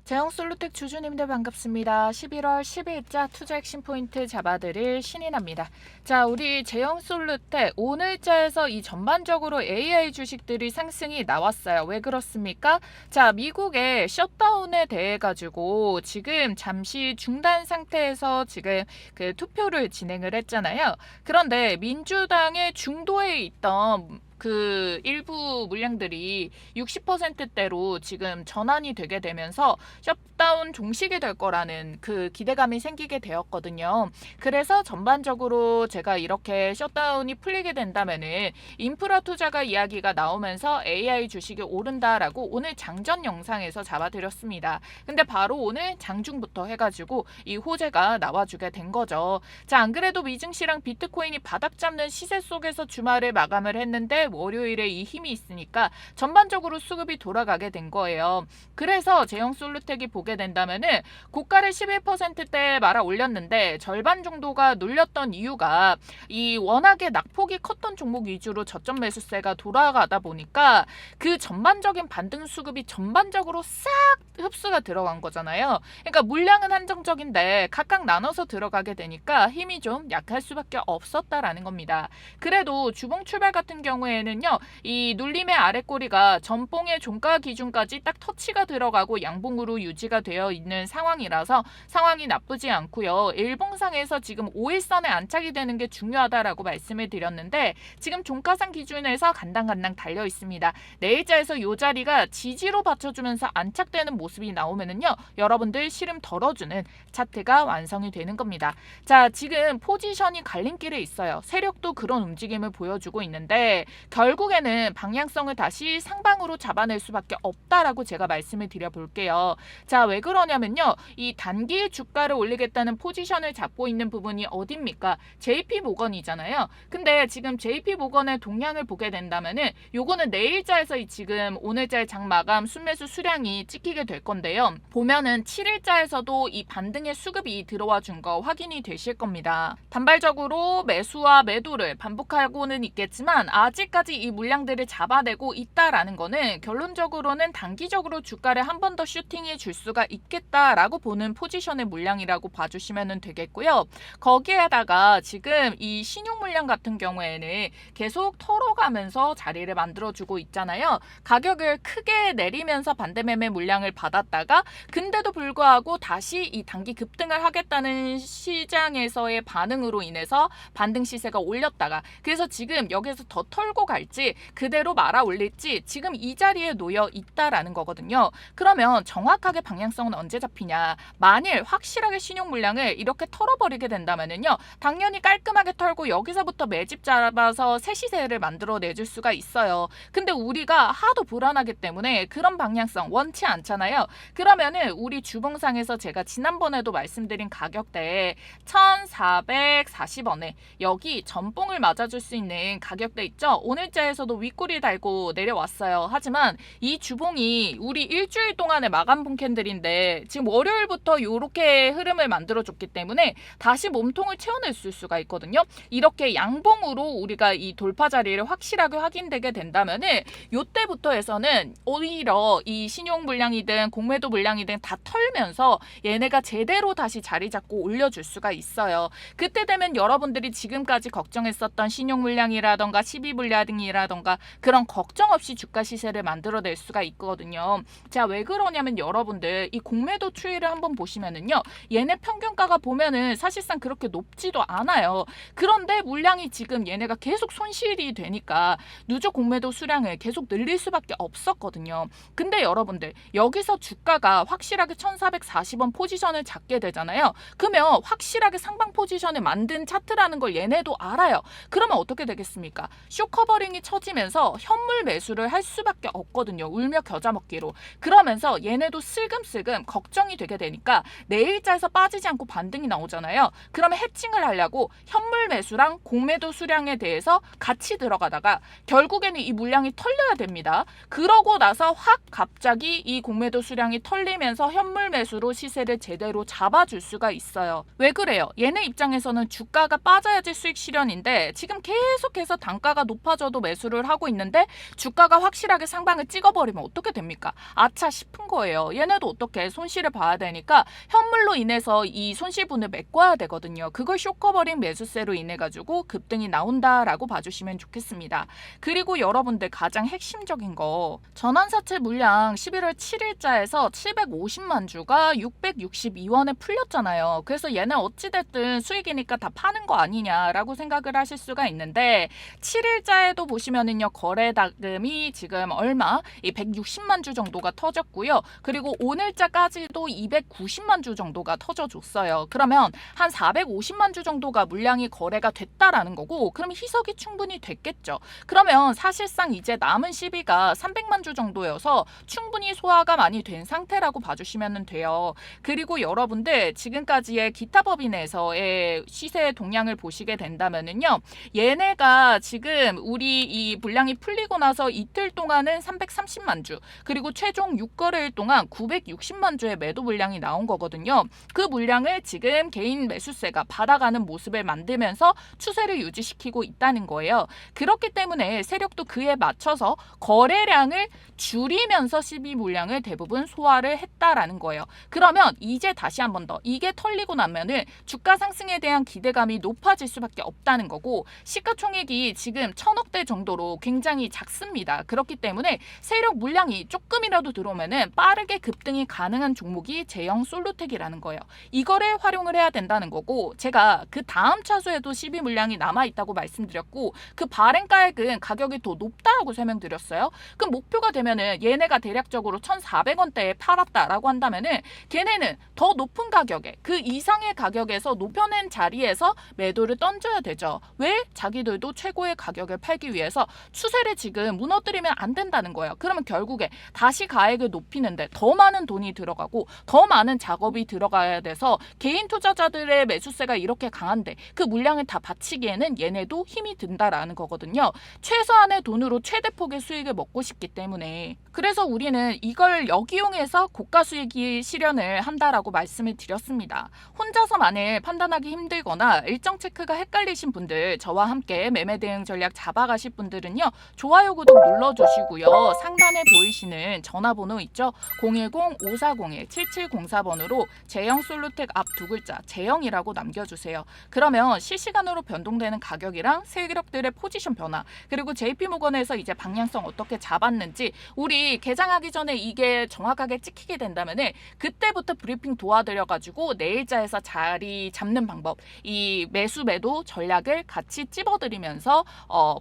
제형솔루텍 주주님들 반갑습니다. 11월 10일자 투자 핵심 포인트 잡아드릴 신인합니다. 자, 우리 제형솔루텍 오늘자에서 이 전반적으로 AI 주식들이 상승이 나왔어요. 왜 그렇습니까? 자, 미국의 셧다운에 대해 가지고 지금 잠시 중단 상태에서 지금 그 투표를 진행을 했잖아요. 그런데 민주당의 중도에 있던 그 일부 물량들이 60%대로 지금 전환이 되게 되면서 셧다운 종식이 될 거라는 그 기대감이 생기게 되었거든요. 그래서 전반적으로 제가 이렇게 셧다운이 풀리게 된다면은 인프라 투자가 이야기가 나오면서 AI 주식이 오른다라고 오늘 장전 영상에서 잡아드렸습니다. 근데 바로 오늘 장중부터 해가지고 이 호재가 나와주게 된 거죠. 자, 안 그래도 미증시랑 비트코인이 바닥 잡는 시세 속에서 주말을 마감을 했는데 월요일에 이 힘이 있으니까 전반적으로 수급이 돌아가게 된 거예요. 그래서 제형솔루텍이 보게 된다면은 고가를 11%대 말아 올렸는데 절반 정도가 눌렸던 이유가 이 워낙에 낙폭이 컸던 종목 위주로 저점 매수세가 돌아가다 보니까 그 전반적인 반등 수급이 전반적으로 싹 흡수가 들어간 거잖아요. 그러니까 물량은 한정적인데 각각 나눠서 들어가게 되니까 힘이 좀 약할 수밖에 없었다라는 겁니다. 그래도 주봉 출발 같은 경우에는요, 이 눌림의 아랫꼬리가 전봉의 종가 기준까지 딱 터치가 들어가고 양봉으로 유지가 되어 있는 상황이라서 상황이 나쁘지 않고요. 일봉상에서 지금 5일선에 안착이 되는 게 중요하다라고 말씀을 드렸는데 지금 종가상 기준에서 간당간당 달려 있습니다. 내일자에서 이 자리가 지지로 받쳐주면서 안착되는 모습이 나오면은요, 여러분들 시름 덜어주는 차트가 완성이 되는 겁니다. 자, 지금 포지션이 갈림길에 있어요. 세력도 그런 움직임을 보여주고 있는데 결국에는 방향성을 다시 상방으로 잡아낼 수밖에 없다라고 제가 말씀을 드려볼게요. 자, 왜 그러냐면요, 이 단기 주가를 올리겠다는 포지션을 잡고 있는 부분이 어딥니까? JP모건이잖아요. 근데 지금 JP모건의 동향을 보게 된다면은 요거는 내일자에서 지금 오늘자의 장마감 순매수 수량이 찍히게 될 건데요. 보면은 7일자에서도 이 반등의 수급이 들어와 준 거 확인이 되실 겁니다. 단발적으로 매수와 매도를 반복하고는 있겠지만 아직까지 이 물량들을 잡아내고 있다라는 거는 결론적으로는 단기적으로 주가를 한 번 더 슈팅해 줄 수가 있겠다라고 보는 포지션의 물량이라고 봐주시면 되겠고요. 거기에다가 지금 이 신용 물량 같은 경우에는 계속 털어가면서 자리를 만들어주고 있잖아요. 가격을 크게 내리면서 반대매매 물량을 받았다가 근데도 불구하고 다시 이 단기 급등을 하겠다는 시장에서의 반응으로 인해서 반등 시세가 올렸다가 그래서 지금 여기서 더 털고 갈지 그대로 말아 올릴지 지금 이 자리에 놓여 있다라는 거거든요. 그러면 정확하게 방향성은 언제 잡히냐? 만일 확실하게 신용 물량을 이렇게 털어버리게 된다면은요, 당연히 깔끔하게 털고 여기서부터 매집 잡아서 새 시세를 만들어 내줄 수가 있어요. 근데 우리가 하도 불안하기 때문에 그런 방향성 원치 않잖아요. 그러면은 우리 주봉상에서 제가 지난번에도 말씀드린 가격대에 1,440원에 여기 전봉을 맞아줄 수 있는 가격대 있죠? 오늘자에서도 윗꼬리 달고 내려왔어요. 하지만 이 주봉이 우리 일주일 동안의 마감봉 캔들인데 지금 월요일부터 이렇게 흐름을 만들어줬기 때문에 다시 몸통을 채워낼 수가 있거든요. 이렇게 양봉으로 우리가 이 돌파 자리를 확실하게 확인되게 된다면은 요때부터 해서는 오히려 이 신용 물량이든 공매도 물량이든 다 털면서 얘네가 제대로 다시 자리 잡고 올려줄 수가 있어요. 그때 되면 여러분들이 지금까지 걱정했었던 신용 물량이라던가 12물량이라던가 그런 걱정 없이 주가 시세를 만들어낼 수가 있거든요. 자, 왜 그러냐면 여러분들 이 공매도 추이를 한번 보시면은요, 얘네 평균가가 보면은 사실상 그렇게 높지도 않아요. 그런데 물량이 지금 얘네가 계속 손실이 되니까 누적 공매도 수량을 계속 늘릴 수밖에 없었거든요. 근데 여러분들 여기서 주가가 확실하게 1440원 포지션을 잡게 되잖아요. 그러면 확실하게 상방 포지션을 만든 차트라는 걸 얘네도 알아요. 그러면 어떻게 되겠습니까? 쇼커버링이 쳐지면서 현물 매수를 할 수밖에 없거든요. 울며 겨자 먹기로. 그러면서 얘네도 슬금슬금 걱정이 되게 되니까 내일자에서 빠지지 않고 반등이 나오잖아요. 그러면 해칭을 하려고 현물 매수랑 공매도 수량에 대해서 같이 들어가다가 결국에는 이 물량이 털려야 됩니다. 그러고 나서 확 갑자기 이 공매도 수량이 털리면서 현물 매수로 시세를 제대로 잡아줄 수가 있어요. 왜 그래요? 얘네 입장에서는 주가가 빠져야지 수익 실현인데 지금 계속해서 단가가 높아져 상태에서도 매수를 하고 있는데 주가가 확실하게 상방을 찍어버리면 어떻게 됩니까? 아차 싶은 거예요. 얘네도 어떻게 손실을 봐야 되니까 현물로 인해서 이 손실분을 메꿔야 되거든요. 그걸 쇼커버링 매수세로 인해 가지고 급등이 나온다라고 봐주시면 좋겠습니다. 그리고 여러분들 가장 핵심적인 거, 전환사채 물량 11월 7일자에서 750만 주가 662원에 풀렸잖아요. 그래서 얘네 어찌됐든 수익이니까 다 파는 거 아니냐라고 생각을 하실 수가 있는데 7일자에도 보시면은요, 거래다금이 지금 얼마? 이 160만 주 정도가 터졌고요. 그리고 오늘자까지도 290만 주 정도가 터져줬어요. 그러면 한 450만 주 정도가 물량이 거래가 됐다라는 거고, 그럼 희석이 충분히 됐겠죠. 그러면 사실상 이제 남은 시비가 300만 주 정도여서 충분히 소화가 많이 된 상태라고 봐주시면 돼요. 그리고 여러분들 지금까지의 기타 법인에서의 시세 동향을 보시게 된다면은요, 얘네가 지금 우리 이 물량이 풀리고 나서 이틀 동안은 330만 주, 그리고 최종 6거래일 동안 960만 주의 매도 물량이 나온 거거든요. 그 물량을 지금 개인 매수세가 받아가는 모습을 만들면서 추세를 유지시키고 있다는 거예요. 그렇기 때문에 세력도 그에 맞춰서 거래량을 줄이면서 시비 물량을 대부분 소화를 했다라는 거예요. 그러면 이제 다시 한 번 더 이게 털리고 나면은 주가 상승에 대한 기대감이 높아질 수밖에 없다는 거고, 시가총액이 지금 1000억대 정도로 굉장히 작습니다. 그렇기 때문에 세력 물량이 조금이라도 들어오면은 빠르게 급등이 가능한 종목이 제형 솔루텍이라는 거예요. 이거를 활용을 해야 된다는 거고, 제가 그 다음 차수에도 시비 물량이 남아 있다고 말씀드렸고, 그 발행가액은 가격이 더 높다고 설명드렸어요. 그럼 목표가 되면은 얘네가 대략적으로 1,400원대에 팔았다라고 한다면은 걔네는 더 높은 가격에, 그 이상의 가격에서 높여낸 자리에서 매도를 던져야 되죠. 왜? 자기들도 최고의 가격을 팔기 위해서 추세를 지금 무너뜨리면 안 된다는 거예요. 그러면 결국에 다시 가액을 높이는데 더 많은 돈이 들어가고 더 많은 작업이 들어가야 돼서 개인 투자자들의 매수세가 이렇게 강한데 그 물량을 다 바치기에는 얘네도 힘이 든다라는 거거든요. 최소한의 돈으로 최대폭의 수익을 먹고 싶기 때문에. 그래서 우리는 이걸 역이용해서 고가 수익이 실현을 한다라고 말씀을 드렸습니다. 혼자서 만일 판단하기 힘들거나 일정 체크가 헷갈리신 분들, 저와 함께 매매 대응 전략 잡아가실 분들은요, 좋아요, 구독 눌러주시고요. 상단에 보이시는 전화번호 있죠? 010-5401-7704번으로 제형 솔루텍 앞 두 글자 제형이라고 남겨주세요. 그러면 실시간으로 변동되는 가격이랑 세력들의 포지션 변화, 그리고 JP모건에서 이제 방향성 어떻게 잡았는지 우리 개장하기 전에 이게 정확하게 찍히게 된다면은 그때부터 브리핑 도와드려가지고 내일자에서 자리 잡는 방법, 이 매수 매도 전략을 같이 찝어드리면서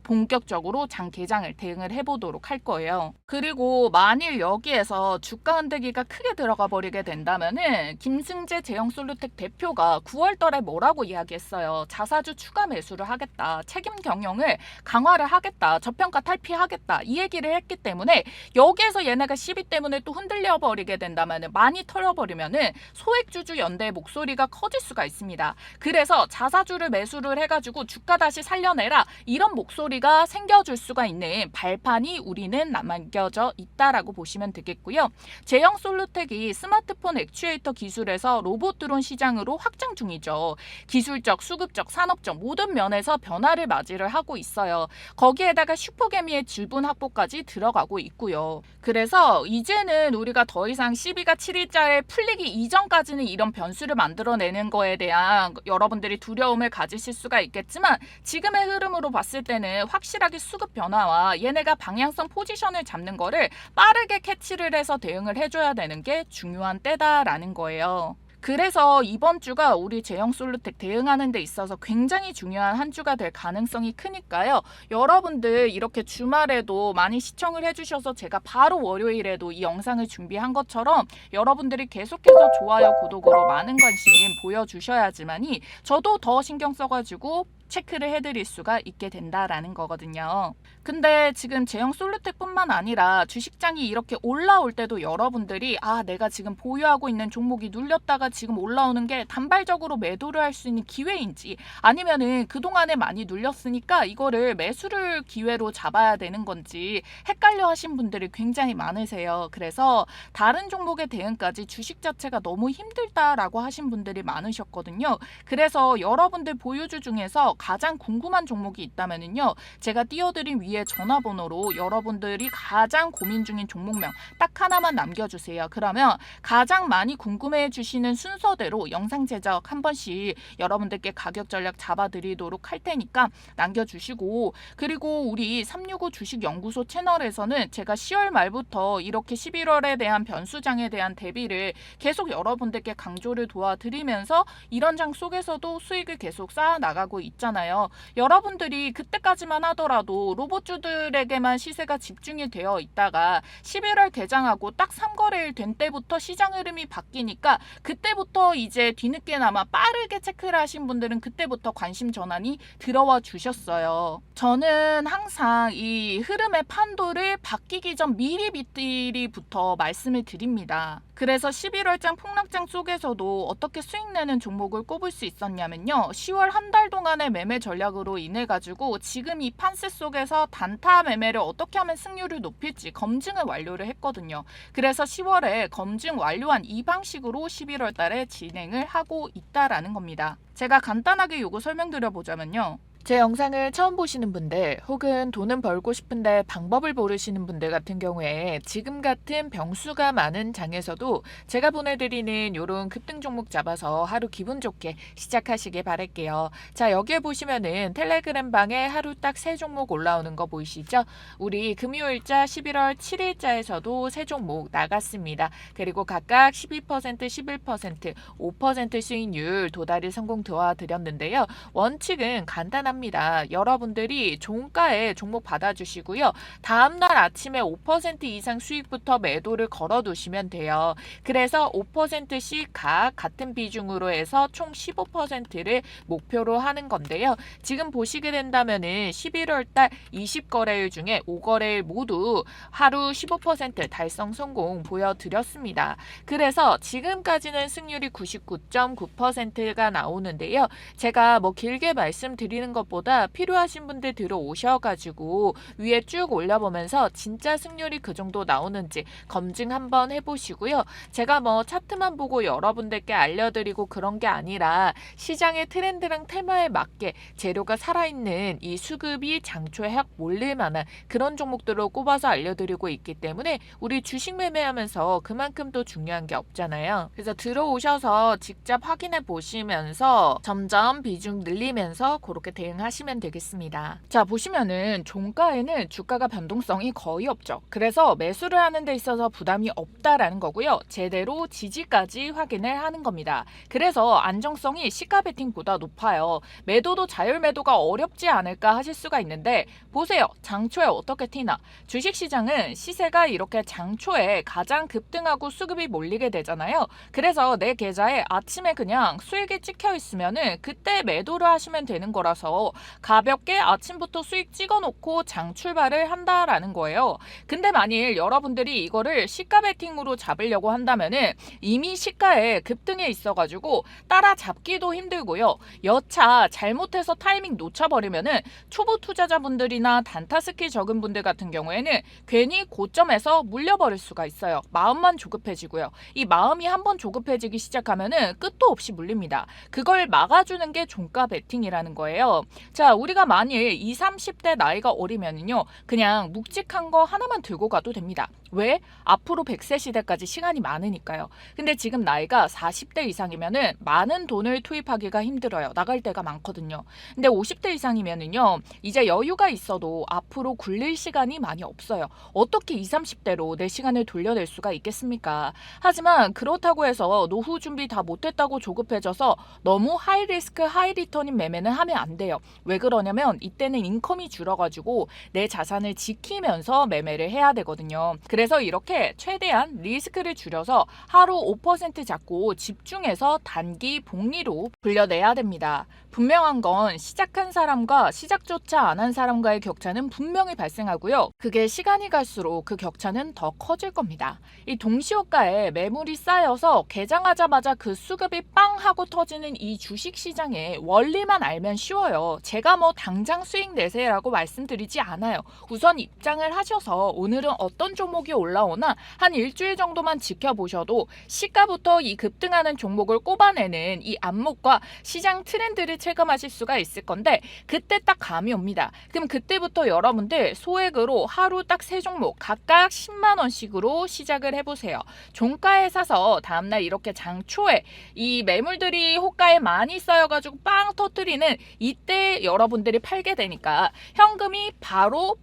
본격적으로 장 개장을 대응을 해보도록 할 거예요. 그리고 만일 여기에서 주가 흔들기가 크게 들어가 버리게 된다면은 김승재 제형솔루텍 대표가 9월달에 뭐라고 이야기했어요. 자사주 추가 매수를 하겠다, 책임 경영을 강화를 하겠다, 저평가 탈피하겠다, 이 얘기를 했기 때문에 여기에서 얘네가 시비 때문에 또 흔들려 버리게 된다면은, 많이 털어버리면은 소액주주 연대의 목소리가 커질 수가 있습니다. 그래서 자사주를 매수를 해가지고 주가 다시 살려내라, 이런 목소리가 생겨줄 수가 있는 발판이 우리는 남겨져 있다라고 보시면 되겠고요. 제형 솔루텍이 스마트폰 액추에이터 기술에서 로봇 드론 시장으로 확장 중이죠. 기술적, 수급적, 산업적 모든 면에서 변화를 맞이를 하고 있어요. 거기에다가 슈퍼개미의 질분 확보까지 들어가고 있고요. 그래서 이제는 우리가 더 이상 시비가 7일자에 풀리기 이전까지는 이런 변수를 만들어내는 거에 대한 여러분들이 두려움을 가지실 수가 있겠지만, 지금의 흐름으로 봤을 때는 확실하게 수급 변화와 얘네가 방향성 포지션을 잡는 거를 빠르게 캐치를 해서 대응을 해줘야 되는 게 중요한 때다라는 거예요. 그래서 이번 주가 우리 제형 솔루텍 대응하는 데 있어서 굉장히 중요한 한 주가 될 가능성이 크니까요. 여러분들 이렇게 주말에도 많이 시청을 해주셔서 제가 바로 월요일에도 이 영상을 준비한 것처럼 여러분들이 계속해서 좋아요, 구독으로 많은 관심 보여주셔야지만이 저도 더 신경 써가지고 체크를 해드릴 수가 있게 된다라는 거거든요. 근데 지금 제형 솔루텍뿐만 아니라 주식장이 이렇게 올라올 때도 여러분들이 내가 지금 보유하고 있는 종목이 눌렸다가 지금 올라오는 게 단발적으로 매도를 할 수 있는 기회인지, 아니면은 그동안에 많이 눌렸으니까 이거를 매수를 기회로 잡아야 되는 건지 헷갈려 하신 분들이 굉장히 많으세요. 그래서 다른 종목의 대응까지 주식 자체가 너무 힘들다라고 하신 분들이 많으셨거든요. 그래서 여러분들 보유주 중에서 가장 궁금한 종목이 있다면은요, 제가 띄워드린 위에 전화번호로 여러분들이 가장 고민 중인 종목명 딱 하나만 남겨주세요. 그러면 가장 많이 궁금해 주시는 순서대로 영상 제작 한 번씩 여러분들께 가격 전략 잡아드리도록 할 테니까 남겨주시고, 그리고 우리 365 주식연구소 채널에서는 제가 10월 말부터 이렇게 11월에 대한 변수장에 대한 대비를 계속 여러분들께 강조를 도와드리면서 이런 장 속에서도 수익을 계속 쌓아 나가고 있잖아요. 여러분들이 그때까지만 하더라도 로봇주들에게만 시세가 집중이 되어 있다가 11월 개장하고 딱 3거래일 된 때부터 시장 흐름이 바뀌니까 그때부터 이제 뒤늦게나마 빠르게 체크를 하신 분들은 그때부터 관심 전환이 들어와 주셨어요. 저는 항상 이 흐름의 판도를 바뀌기 전 미리부터 말씀을 드립니다. 그래서 11월장 폭락장 속에서도 어떻게 수익 내는 종목을 꼽을 수 있었냐면요, 10월 한 달 동안의 매매 전략으로 인해 가지고 지금 이 판세 속에서 단타 매매를 어떻게 하면 승률을 높일지 검증을 완료를 했거든요. 그래서 10월에 검증 완료한 이 방식으로 11월 달에 진행을 하고 있다라는 겁니다. 제가 간단하게 요거 설명드려 보자면요, 제 영상을 처음 보시는 분들 혹은 돈은 벌고 싶은데 방법을 모르시는 분들 같은 경우에 지금 같은 병수가 많은 장에서도 제가 보내드리는 이런 급등 종목 잡아서 하루 기분 좋게 시작하시길 바랄게요. 자, 여기에 보시면은 텔레그램 방에 하루 딱 3종목 올라오는 거 보이시죠? 우리 금요일자 11월 7일자에서도 3종목 나갔습니다. 그리고 각각 12%, 11%, 5% 수익률 도달이 성공 도와드렸는데요. 원칙은 간단합니다. 여러분들이 종가에 종목 받아주시고요. 다음날 아침에 5% 이상 수익부터 매도를 걸어두시면 돼요. 그래서 5%씩 같은 비중으로 해서 총 15%를 목표로 하는 건데요. 지금 보시게 된다면은 11월 달 20거래일 중에 5거래일 모두 하루 15% 달성 성공 보여드렸습니다. 그래서 지금까지는 승률이 99.9%가 나오는데요. 제가 뭐 길게 말씀드리는 것보다 필요하신 분들 들어오셔가지고 위에 쭉 올려보면서 진짜 승률이 그 정도 나오는지 검증 한번 해보시고요. 제가 뭐 차트만 보고 여러분들께 알려드리고 그런 게 아니라 시장의 트렌드랑 테마에 맞게 재료가 살아있는 이 수급이 장초에 확 몰릴 만한 그런 종목들로 꼽아서 알려드리고 있기 때문에 우리 주식 매매하면서 그만큼 또 중요한 게 없잖아요. 그래서 들어오셔서 직접 확인해 보시면서 점점 비중 늘리면서 그렇게 대응하시면 되겠습니다. 자, 보시면은 종가에는 주가가 변동성이 거의 없죠. 그래서 매수를 하는 데 있어서 부담이 없다라는 거고요. 제대로 지지까지 확인을 하는 겁니다. 그래서 안정성이 시가 베팅보다 높아요. 매도도 자율 매도가 어렵지 않을까 하실 수가 있는데 보세요. 장초에 어떻게 튀나? 주식시장은 시세가 이렇게 장초에 가장 급등하고 수급이 몰리게 되잖아요. 그래서 내 계좌에 아침에 그냥 수익이 찍혀 있으면은 그때 매도를 하시면 되는 거라서 가볍게 아침부터 수익 찍어놓고 장 출발을 한다라는 거예요. 근데 만일 여러분들이 이거를 시가 베팅으로 잡으려고 한다면은 이미 시가에 급등해 있어가지고 따라잡기도 힘들고요. 여차 잘못해서 타이밍 놓쳐버리면은 초보 투자자분들이나 단타 스킬 적은 분들 같은 경우에는 괜히 고점에서 물려버릴 수가 있어요. 마음만 조급해지고요. 이 마음이 한번 조급해지기 시작하면은 끝도 없이 물립니다. 그걸 막아주는 게 종가 베팅이라는 거예요. 자, 우리가 만일 20, 30대 나이가 어리면요, 그냥 묵직한 거 하나만 들고 가도 됩니다. 왜? 앞으로 100세 시대까지 시간이 많으니까요. 근데 지금 나이가 40대 이상이면은 많은 돈을 투입하기가 힘들어요. 나갈 때가 많거든요. 근데 50대 이상이면은요, 이제 여유가 있어도 앞으로 굴릴 시간이 많이 없어요. 어떻게 20, 30대로 내 시간을 돌려낼 수가 있겠습니까? 하지만 그렇다고 해서 노후 준비 다 못했다고 조급해져서 너무 하이 리스크 하이 리턴인 매매는 하면 안 돼요. 왜 그러냐면 이때는 인컴이 줄어가지고 내 자산을 지키면서 매매를 해야 되거든요. 그래서 이렇게 최대한 리스크를 줄여서 하루 5% 잡고 집중해서 단기 복리로 불려내야 됩니다. 분명한 건 시작한 사람과 시작조차 안 한 사람과의 격차는 분명히 발생하고요. 그게 시간이 갈수록 그 격차는 더 커질 겁니다. 이 동시호가에 매물이 쌓여서 개장하자마자 그 수급이 빵 하고 터지는 이 주식시장의 원리만 알면 쉬워요. 제가 뭐 당장 수익 내세요라고 말씀드리지 않아요. 우선 입장을 하셔서 오늘은 어떤 종목이 종목이 올라오나 한 일주일 정도만 지켜보셔도 시가부터 이 급등하는 종목을 꼽아내는 이 안목과 시장 트렌드를 체감하실 수가 있을 건데, 그때 딱 감이 옵니다. 그럼 그때부터 여러분들 소액으로 하루 딱 3종목 각각 10만 원씩으로 시작을 해보세요. 종가에 사서 다음날 이렇게 장 초에 이 매물들이 호가에 많이 쌓여가지고 빵 터뜨리는 이때 여러분들이 팔게 되니까 현금이 바로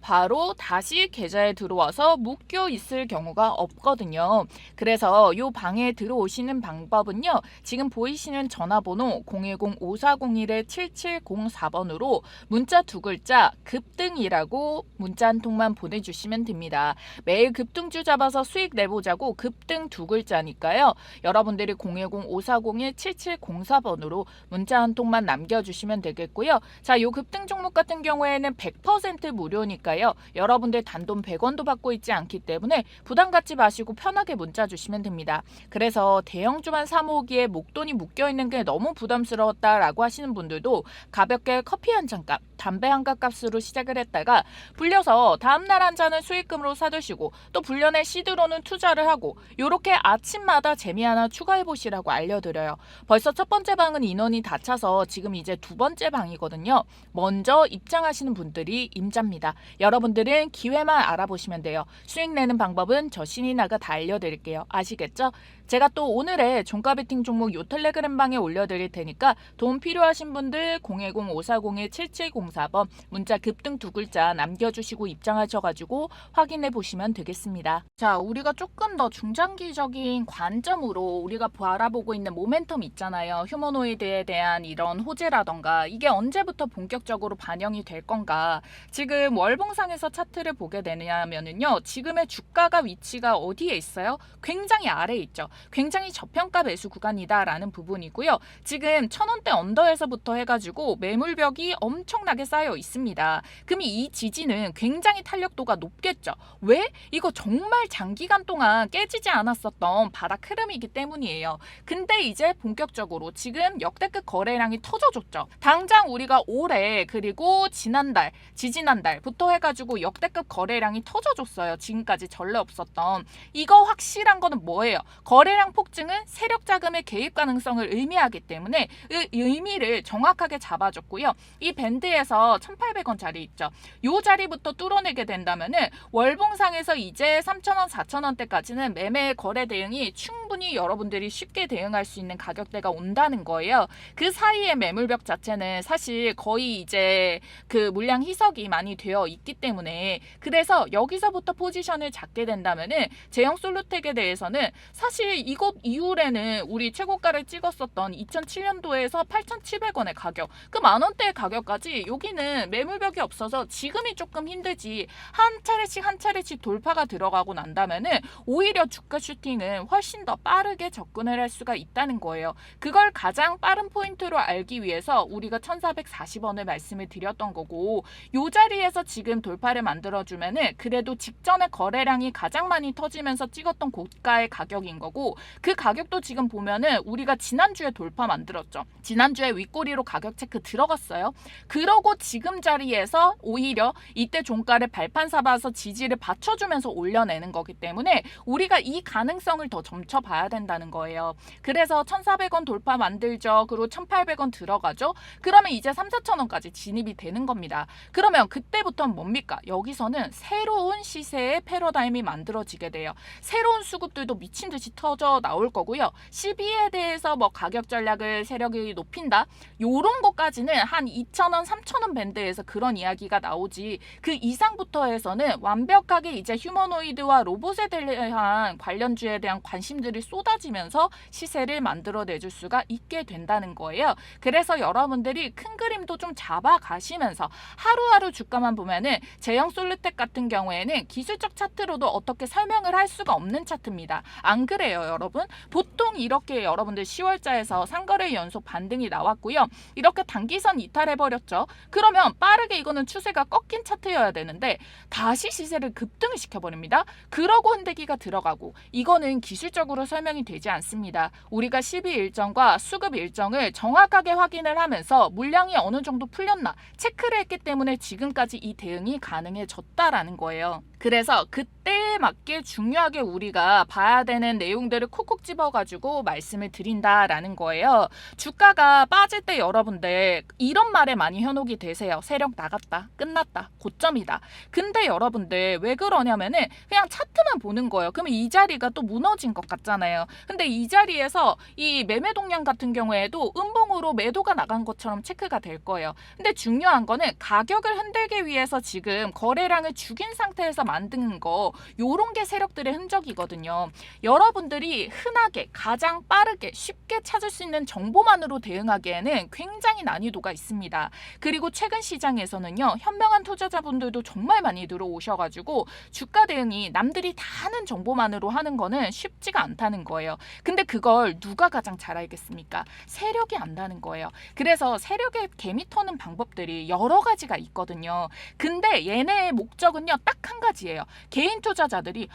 다시 계좌에 들어와서 묶여 있을 경우가 없거든요. 그래서 이 방에 들어오시는 방법은요, 지금 보이시는 전화번호 010-5401-7704번으로 문자 2글자 급등이라고 문자 한 통만 보내주시면 됩니다. 매일 급등주 잡아서 수익 내보자고 급등 2글자니까요. 여러분들이 010-5401-7704번으로 문자 한 통만 남겨주시면 되겠고요. 자, 요 급등 종목 같은 경우에는 100% 무료니까요. 여러분들 단돈 100원도 받고 있지 않기 때문에 부담 갖지 마시고 편하게 문자 주시면 됩니다. 그래서 대형주만 사모으기에 목돈이 묶여있는 게 너무 부담스러웠다라고 하시는 분들도 가볍게 커피 한 잔 값, 담배 한 값 값으로 시작을 했다가 불려서 다음날 한 잔은 수익금으로 사두시고 또 불려내 시드로는 투자를 하고, 요렇게 아침마다 재미 하나 추가해보시라고 알려드려요. 벌써 첫 번째 방은 인원이 다 차서 지금 이제 두 번째 방이거든요. 먼저 입장하시는 분들이 임자입니다. 여러분들은 기회만 알아보시면 돼요. 수익 내는 방법은 저 신이나가 다 알려드릴게요. 아시겠죠? 제가 또 오늘의 종가 베팅 종목 요 텔레그램 방에 올려드릴 테니까 도움 필요하신 분들 010-5401-7704번 문자 급등 2글자 남겨주시고 입장하셔가지고 확인해 보시면 되겠습니다. 자, 우리가 조금 더 중장기적인 관점으로 우리가 바라보고 있는 모멘텀 있잖아요. 휴머노이드에 대한 이런 호재라던가 이게 언제부터 본격적으로 반영이 될 건가. 지금 월봉상에서 차트를 보게 되냐면요, 지금의 주가가 위치가 어디에 있어요? 굉장히 아래에 있죠. 굉장히 저평가 매수 구간이다라는 부분이고요. 지금 1000원대 언더에서부터 해가지고 매물벽이 엄청나게 쌓여 있습니다. 그럼 이 지지는 굉장히 탄력도가 높겠죠. 왜? 이거 정말 장기간 동안 깨지지 않았었던 바닥 흐름이기 때문이에요. 근데 이제 본격적으로 지금 역대급 거래량이 터져줬죠. 당장 우리가 올해 그리고 지난달, 지지난달부터 해가지고 역대급 거래량이 터져줬어요. 지금까지 전례 없었던. 이거 확실한 거는 뭐예요? 거래량 폭증은 세력 자금의 개입 가능성을 의미하기 때문에 그 의미를 정확하게 잡아줬고요. 이 밴드에서 1,800원짜리 있죠. 요 자리부터 뚫어내게 된다면은 월봉상에서 이제 3,000원, 4,000원대까지는 매매 거래 대응이 충분히 여러분들이 쉽게 대응할 수 있는 가격대가 온다는 거예요. 그 사이에 매물벽 자체는 사실 거의 이제 그 물량 희석이 많이 되어 있기 때문에, 그래서 여기서부터 포지션을 잡게 된다면은 제형 솔루텍에 대해서는 사실 이곳 이후에는 우리 최고가를 찍었었던 2007년도에서 8,700원의 가격, 그 만원대의 가격까지 여기는 매물벽이 없어서 지금이 조금 힘들지, 한 차례씩 돌파가 들어가고 난다면은 오히려 주가 슈팅은 훨씬 더 빠르게 접근을 할 수가 있다는 거예요. 그걸 가장 빠른 포인트로 알기 위해서 우리가 1,440원을 말씀을 드렸던 거고, 요 자리에서 지금 돌파를 만들어주면은 그래도 직전에 거래량이 가장 많이 터지면서 찍었던 고가의 가격인 거고, 그 가격도 지금 보면은 우리가 지난주에 돌파 만들었죠. 지난주에 윗꼬리로 가격 체크 들어갔어요. 그러고 지금 자리에서 오히려 이때 종가를 발판 삼아서 지지를 받쳐주면서 올려내는 거기 때문에 우리가 이 가능성을 더 점쳐봐야 된다는 거예요. 그래서 1,400원 돌파 만들죠. 그리고 1,800원 들어가죠. 그러면 이제 3,4,000원까지 진입이 되는 겁니다. 그러면 그때부터는 뭡니까? 여기서는 새로운 시세의 패러다임이 만들어지게 돼요. 새로운 수급들도 미친 듯이 터져 나올 거고요. 12에 대해서 뭐 가격 전략을 세력이 높인다, 요런 것까지는 한 2,000원, 3,000원 밴드에서 그런 이야기가 나오지, 그 이상부터 해서는 완벽하게 이제 휴머노이드와 로봇에 대한 관련주에 대한 관심들이 쏟아지면서 시세를 만들어내줄 수가 있게 된다는 거예요. 그래서 여러분들이 큰 그림도 좀 잡아가시면서 하루하루 주가만 보면은 제형 솔루텍 같은 경우에는 기술적 차트로도 어떻게 설명을 할 수가 없는 차트입니다. 안 그래요, 여러분? 보통 이렇게 여러분들 10월자에서 상거래 연속 반등이 나왔고요. 이렇게 단기선 이탈해버렸죠. 그러면 빠르게 이거는 추세가 꺾인 차트여야 되는데 다시 시세를 급등을 시켜버립니다. 그러고 흔들기가 들어가고, 이거는 기술적으로 설명이 되지 않습니다. 우리가 12 일정과 수급 일정을 정확하게 확인을 하면서 물량이 어느 정도 풀렸나 체크를 했기 때문에 지금까지 이 대응이 가능해졌다라는 거예요. 그래서 그때에 맞게 중요하게 우리가 봐야 되는 내용들을 콕콕 집어가지고 말씀을 드린다라는 거예요. 주가가 빠질 때 여러분들 이런 말에 많이 현혹이 되세요. 세력 나갔다, 끝났다, 고점이다. 근데 여러분들 왜 그러냐면은 그냥 차트만 보는 거예요. 그러면 이 자리가 또 무너진 것 같잖아요. 근데 이 자리에서 이 매매 동량 같은 경우에도 음봉으로 매도가 나간 것처럼 체크가 될 거예요. 근데 중요한 거는 가격을 흔들기 위해서 지금 거래량을 죽인 상태에서 만드는 거, 요런 게 세력들의 흔적이거든요. 여러분들이 흔하게 가장 빠르게 쉽게 찾을 수 있는 정보만으로 대응하기에는 굉장히 난이도가 있습니다. 그리고 최근 시장에서는요, 현명한 투자자분들도 정말 많이 들어오셔가지고 주가 대응이 남들이 다 하는 정보만으로 하는 거는 쉽지가 않다는 거예요. 근데 그걸 누가 가장 잘 알겠습니까? 세력이 안다는 거예요. 그래서 세력의 개미 터는 방법들이 여러 가지가 있거든요. 근데 얘네의 목적은요, 딱 한 가지예요. 개인 투자자들이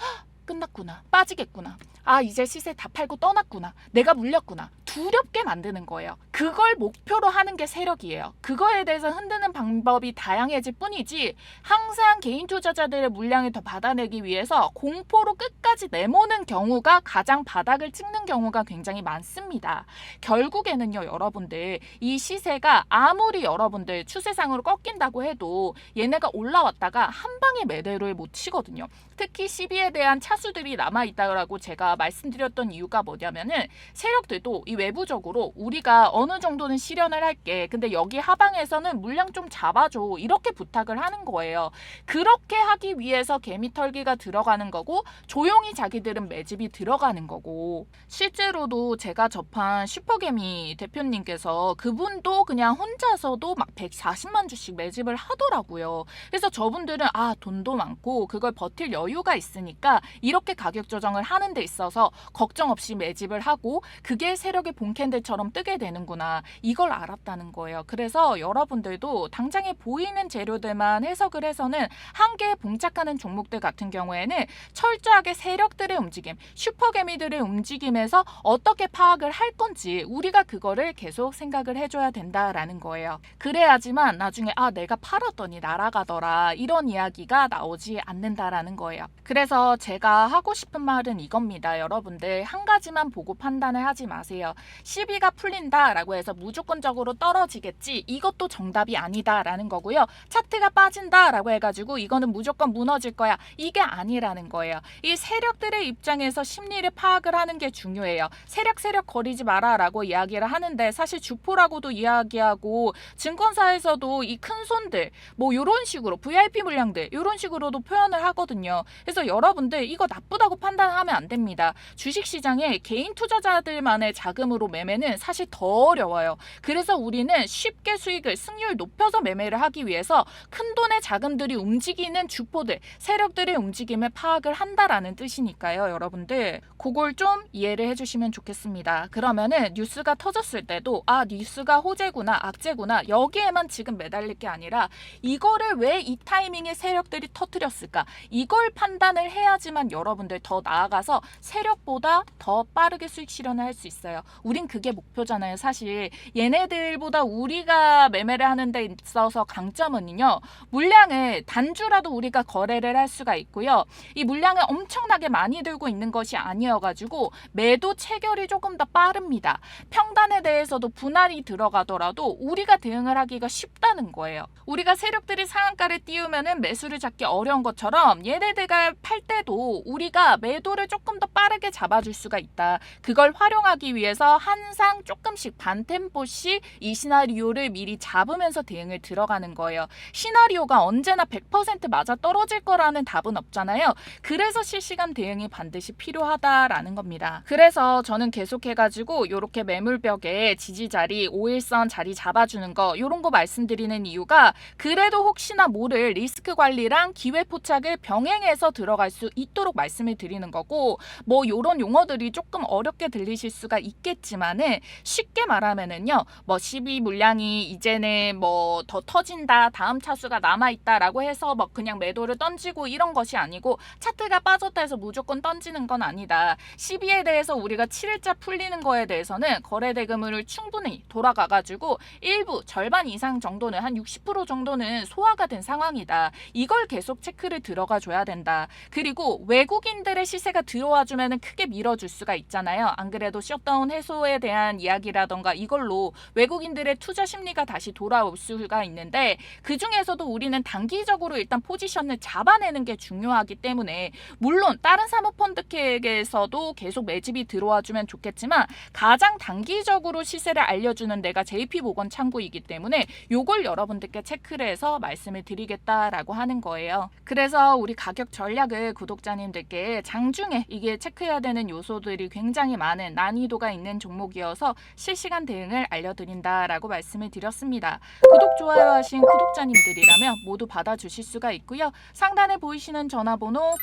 끝났구나, 빠지겠구나, 아 이제 시세 다 팔고 떠났구나, 내가 물렸구나, 두렵게 만드는 거예요. 그걸 목표로 하는 게 세력이에요. 그거에 대해서 흔드는 방법이 다양해질 뿐이지 항상 개인 투자자들의 물량을 더 받아내기 위해서 공포로 끝까지 내모는 경우가 가장 바닥을 찍는 경우가 굉장히 많습니다. 결국에는요, 여러분들 이 시세가 아무리 여러분들 추세상으로 꺾인다고 해도 얘네가 올라왔다가 한 방에 매대를 못 치거든요. 특히 12에 대한 차수들이 남아있다고 제가 말씀드렸던 이유가 뭐냐면은 세력들도 이 외부적으로 우리가 어느 정도는 실현을 할게, 근데 여기 하방에서는 물량 좀 잡아줘, 이렇게 부탁을 하는 거예요. 그렇게 하기 위해서 개미털기가 들어가는 거고 조용히 자기들은 매집이 들어가는 거고, 실제로도 제가 접한 슈퍼개미 대표님께서 그분도 그냥 혼자서도 막 140만 주씩 매집을 하더라고요. 그래서 저분들은 아 돈도 많고 그걸 버틸 여유가 있으니까 이렇게 가격 조정을 하는 데 있어서 걱정 없이 매집을 하고 그게 세력의 본캔들처럼 뜨게 되는구나, 이걸 알았다는 거예요. 그래서 여러분들도 당장에 보이는 재료들만 해석을 해서는 한계에 봉착하는 종목들 같은 경우에는 철저하게 세력들의 움직임, 슈퍼개미들의 움직임에서 어떻게 파악을 할 건지 우리가 그거를 계속 생각을 해줘야 된다라는 거예요. 그래야지만 나중에 아 내가 팔았더니 날아가더라, 이런 이야기가 나오지 않는다라는 거예요. 그래서 제가 하고 싶은 말은 이겁니다. 여러분들 한 가지만 보고 판단을 하지 마세요. 시비가 풀린다라고 해서 무조건적으로 떨어지겠지, 이것도 정답이 아니다라는 거고요. 차트가 빠진다라고 해가지고 이거는 무조건 무너질 거야, 이게 아니라는 거예요. 이 세력들의 입장에서 심리를 파악을 하는 게 중요해요. 세력 거리지 마라라고 이야기를 하는데 사실 주포라고도 이야기하고 증권사에서도 이 큰 손들 뭐 이런 식으로 VIP 물량들 이런 식으로도 표현을 하거든요. 그래서 여러분들 이거 나쁘다고 판단하면 안 됩니다. 주식시장에 개인 투자자들만의 자금으로 매매는 사실 더 어려워요. 그래서 우리는 쉽게 수익을, 승률 높여서 매매를 하기 위해서 큰 돈의 자금들이 움직이는 주포들, 세력들의 움직임을 파악을 한다라는 뜻이니까요. 여러분들 그걸 좀 이해를 해주시면 좋겠습니다. 그러면은 뉴스가 터졌을 때도 아 뉴스가 호재구나, 악재구나, 여기에만 지금 매달릴 게 아니라 이거를 왜 이 타이밍에 세력들이 터뜨렸을까, 이걸 판단을 해야지만 여러분들 더 나아가서 세력보다 더 빠르게 수익 실현을 할 수 있어요. 우린 그게 목표잖아요. 사실 얘네들보다 우리가 매매를 하는 데 있어서 강점은요, 물량을 단주라도 우리가 거래를 할 수가 있고요. 이 물량을 엄청나게 많이 들고 있는 것이 아니어가지고 매도 체결이 조금 더 빠릅니다. 평단에 대해서도 분할이 들어가더라도 우리가 대응을 하기가 쉽다는 거예요. 우리가 세력들이 상한가를 띄우면은 매수를 잡기 어려운 것처럼 얘네들가 팔 때도 우리가 매도를 조금 더 빠르게 잡아줄 수가 있다. 그걸 활용하기 위해서 항상 조금씩 반템포씩 이 시나리오를 미리 잡으면서 대응을 들어가는 거예요. 시나리오가 언제나 100% 맞아 떨어질 거라는 답은 없잖아요. 그래서 실시간 대응이 반드시 필요하다라는 겁니다. 그래서 저는 계속해가지고 이렇게 매물벽에 지지자리, 5일선 자리 잡아주는 거 이런 거 말씀드리는 이유가 그래도 혹시나 모를 리스크 관리랑 기회 포착을 병행해서 들어갈 수 있도록 말씀을 드리는 거고, 뭐 이런 용어들이 조금 어렵게 들리실 수가 있겠지만은 쉽게 말하면 말하면은요, 뭐 12 물량이 이제는 뭐 더 터진다, 다음 차수가 남아있다라고 해서 뭐 그냥 매도를 던지고 이런 것이 아니고 차트가 빠졌다 해서 무조건 던지는 건 아니다. 12에 대해서 우리가 7일자 풀리는 거에 대해서는 거래 대금을 충분히 돌아가가지고 일부 절반 이상 정도는 한 60% 정도는 소화가 된 상황이다. 이걸 계속 체크를 들어가 줘야 된다. 그리고 외국인들의 시세가 들어와 주면은 크게 밀어줄 수가 있잖아요. 안 그래도 셧다운 해소에 대한 이야기라던가 이걸로 외국인들의 투자 심리가 다시 돌아올 수가 있는데 그 중에서도 우리는 단기적으로 일단 포지션을 잡아내는 게 중요하기 때문에 물론 다른 사모펀드에게서도 계속 매집이 들어와 주면 좋겠지만 가장 단기적으로 시세를 알려주는 데가 JP모건 창구이기 때문에 요걸 여러분들께 체크를 해서 말씀을 드리겠다라고 하는 거예요. 그래서 우리 가격 전략을 구독자님들께 장중에 이게 체크해야 되는 요소들이 굉장히 많은 난이도가 있는 종목이어서 실시간 대응을 알려드린다라고 말씀을 드렸습니다. 구독, 좋아요 하신 구독자님들이라면 모두 받아주실 수가 있고요. 상단에 보이시는 전화번호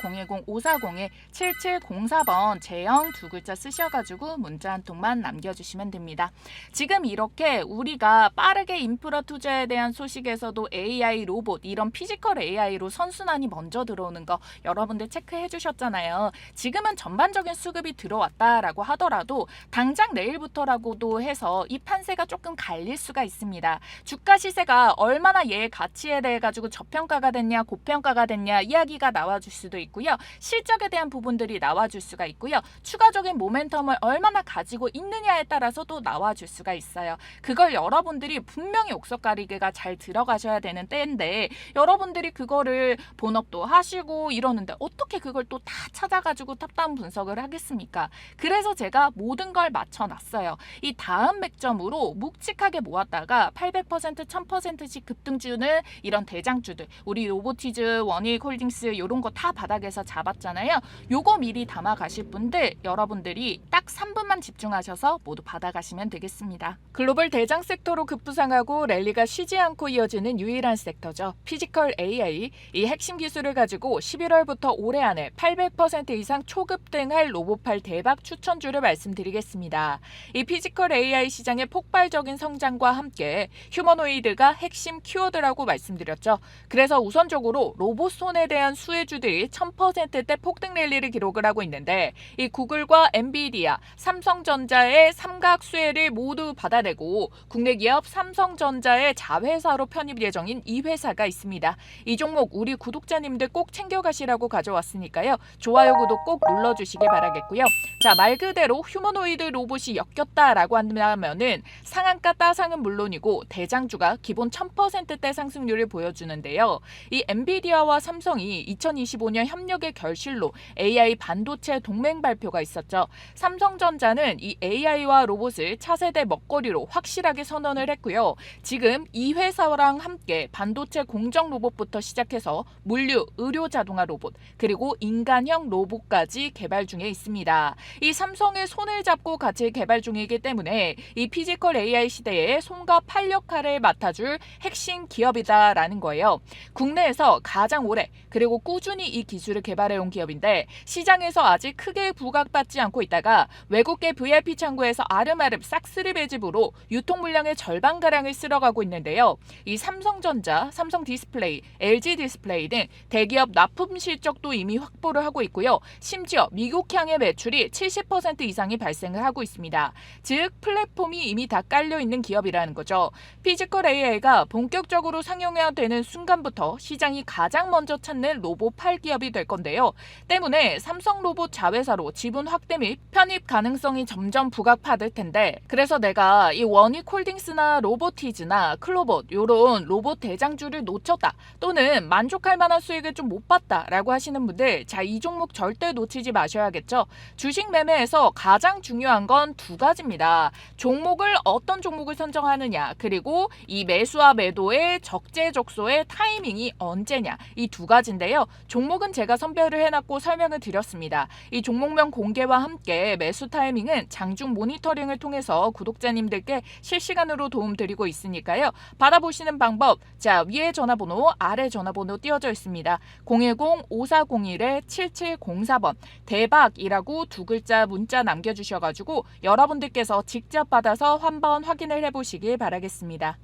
010-5401-7704번 제형 두 글자 쓰셔가지고 문자 한 통만 남겨주시면 됩니다. 지금 이렇게 우리가 빠르게 인프라 투자에 대한 소식에서도 AI, 로봇 이런 피지컬 AI로 선순환이 먼저 들어오는 거 여러분들 체크해 주셨잖아요. 지금은 전반적인 수급이 들어왔다라고 하더라도 당장 내일부터라고도 해서 이 판세가 조금 갈릴 수가 있습니다. 주가 시세가 얼마나 얘의 가치에 대해 가지고 저평가가 됐냐 고평가가 됐냐 이야기가 나와줄 수도 있고요. 실적에 대한 부분들이 나와줄 수가 있고요. 추가적인 모멘텀을 얼마나 가지고 있느냐에 따라서도 나와줄 수가 있어요. 그걸 여러분들이 분명히 옥석 가리개가 잘 들어가셔야 되는 때인데 여러분들이 그거를 본업도 하시고 이러는데 어떻게 그걸 또 다 찾아가지고 탑다운 분석을 하겠습니까? 그래서 제가 모든 걸 맞춰놨어요. 이 다음 맥점으로 묵직하게 모았다가 800%, 1000%씩 급등주는 이런 대장주들 우리 로보티즈, 원익홀딩스 이런 거 다 바닥에서 잡았잖아요. 요거 미리 담아 가실 분들 여러분들이 딱 3분만 집중하셔서 모두 받아가시면 되겠습니다. 글로벌 대장 섹터로 급부상하고 랠리가 쉬지 않고 이어지는 유일한 섹터죠. 피지컬 AI 이 핵심 기술을 가지고 11월부터 올해 안에 800% 이상 초급등할 로봇팔 대박 추천주를 말씀드리겠습니다. 이 피지컬 AI 시장의 폭발적인 성장과 함께 휴머노이드가 핵심 키워드라고 말씀드렸죠. 그래서 우선적으로 로봇 손에 대한 수혜주들이 1000%대 폭등 랠리를 기록을 하고 있는데 이 구글과 엔비디아, 삼성전자의 삼각 수혜를 모두 받아내고 국내 기업 삼성전자의 자회사로 편입 예정인 이 회사가 있습니다. 이 종목 우리 구독자님들 꼭 챙겨가시라고 가져왔으니까요. 좋아요, 구독 꼭 눌러주시길 바라겠고요. 자, 말 그대로 휴머노이드 로봇이 엮였다라고 한다면은 상한가 따상은 물론이고 대장주가 기본 1000%대 상승률을 보여주는데요. 이 엔비디아와 삼성이 2025년 협력의 결실로 AI 반도체 동맹 발표가 있었죠. 삼성전자는 이 AI와 로봇을 차세대 먹거리로 확실하게 선언을 했고요. 지금 이 회사랑 함께 반도체 공정 로봇부터 시작해서 물류, 의료 자동화 로봇, 그리고 인간형 로봇까지 개발 중에 있습니다. 이 삼성의 손을 잡고 같이 개발 중이기 때문에 이 피지컬 AI 시대에 손과 팔 역할을 맡아줄 핵심 기업이다라는 거예요. 국내에서 가장 오래 그리고 꾸준히 이 기술을 개발해온 기업인데 시장에서 아직 크게 부각받지 않고 있다가 외국계 VIP 창구에서 아름아름 싹쓸이 배집으로 유통 물량의 절반가량을 쓸어가고 있는데요. 이 삼성전자, 삼성디스플레이, LG디스플레이 등 대기업 납품 실적도 이미 확보를 하고 있고요. 심지어 미국향의 매출이 70% 이상이 발생을 하고 있습니다. 즉 플랫폼이 이미 다 깔려있는 기업이라는 거죠. 피지컬 AI가 본격적으로 상용화되는 순간부터 시장이 가장 먼저 찾는 로봇 8기업이 될 건데요. 때문에 삼성 로봇 자회사로 지분 확대 및 편입 가능성이 점점 부각받을 텐데 그래서 내가 이 원익홀딩스나 로보티즈나 클로봇 요런 로봇 대장주를 놓쳤다 또는 만족할 만한 수익을 좀 못 봤다라고 하시는 분들 자, 이 종목 절대 놓치지 마셔야겠죠. 주식 매매에서 가장 중요한 건 두 가지입니다. 종목을 어떤 종목을 선정하느냐 그리고 이 매수와 매도의 적재적소의 타이밍이 언제냐 이 두 가지인데요. 종목은 제가 선별을 해놨고 설명을 드렸습니다. 이 종목명 공개와 함께 매수 타이밍은 장중 모니터링을 통해서 구독자님들께 실시간으로 도움드리고 있으니까요. 받아보시는 방법 자, 위에 전화번호 아래 전화번호 띄워져 있습니다. 010-5401-7704번 대박이라고 두 글자 문자 남겨주셔가지고 여러분들께서 직접 스크린샷 받아서 한번 확인을 해보시길 바라겠습니다.